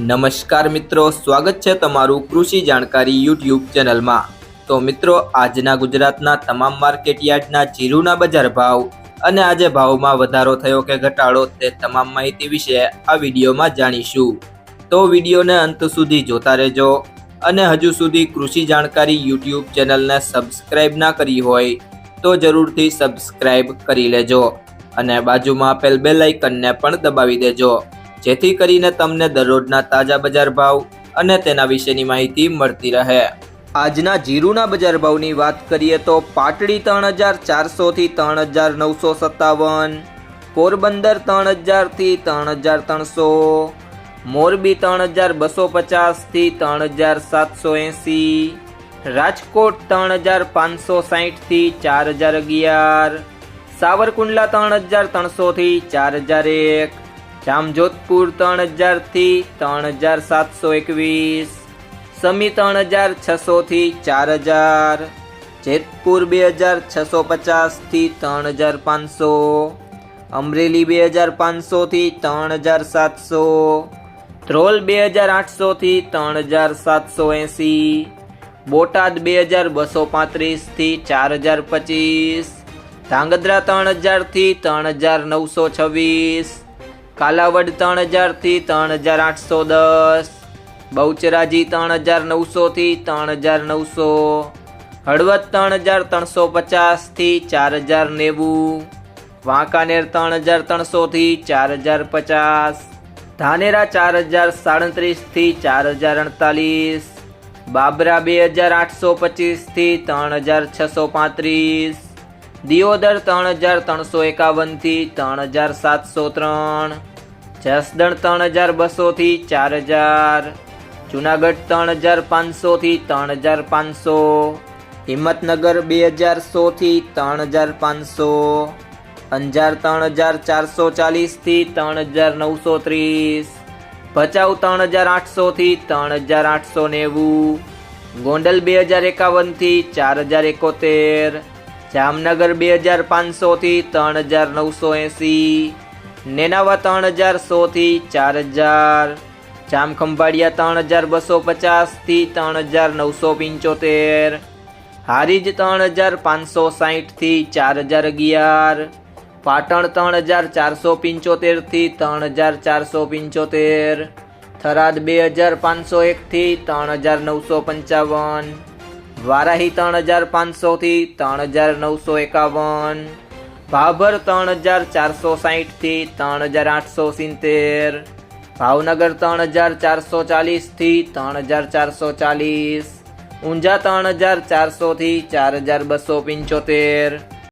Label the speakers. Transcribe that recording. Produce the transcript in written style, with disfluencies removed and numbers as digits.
Speaker 1: નમસ્કાર મિત્રો, સ્વાગત છે તમારું કૃષિ જાણકારી યુટ્યુબ ચેનલમાં। તો મિત્રો, આજના ગુજરાતના તમામ માર્કેટ યાર્ડના જીરુના બજાર ભાવ અને આજે ભાવમાં વધારો થયો કે ઘટાડો તે તમામ માહિતી વિશે આ વિડીયોમાં જાણીશું। તો વિડીયોને અંત સુધી જોતા રહેજો અને હજુ સુધી કૃષિ જાણકારી યુટ્યુબ ચેનલને સબસ્ક્રાઇબ ના કરી હોય તો જરૂરથી સબસ્ક્રાઇબ કરી લેજો અને બાજુમાં આપેલ બેલ આઇકનને પણ દબાવી દેજો, જેથી કરીને તમને દરરોજના તાજા બજાર ભાવ અને તેના વિશેની માહિતી મળતી રહે। આજના જીરુના બજાર ભાવની વાત કરીએ તો પાટડી 3400 થી 3957, પોરબંદર 3000 થી 3300, મોરબી 3250 થી 3780, રાજકોટ 3560 થી 4011, સાવરકુંડલા 3300 થી 4001, જામજોધપુર 3000 થી 3721, સમી 3600 થી 4000, જેતપુર 2650 થી 3500, અમરેલી 2500 થી 3700, ધ્રોલ 2800 થી 3780, બોટાદ 2235 થી 4025, ધાંગધ્રા 3000 થી 3926, કાલાવડ 3000 થી 3810, બહુચરાજી 3900 થી 3900, હળવદ 3350 થી 4090, વાંકાનેર 3300 થી 4050, ધાનેરા 4037 થી 4048, બાબરા 2825 થી 3635, દિયોદર 3351 થી 3703, જસદણ 3200 થી 4000, જુનાગઢ 3500 થી 3500, હિંમતનગર 2100 થી 3500, અંજાર 3440 થી 3930, ભચાઉ 3800 થી 3890, ગોંડલ 2051 થી 4071, જામનગર 2500 થી 3980, નેનાવા 3100 થી 4000, જામખંભાળિયા 3250 થી 3975, હારીજ 3560 થી 4011, પાટણ 3475 થી 3475, થરાદ 2501 થી 3955, વારાહી 3500 થી 3951, ભાભર 3460 થી 3870, ભાવનગર 3440 થી 3440, ઊંઝા 3400 થી 4275,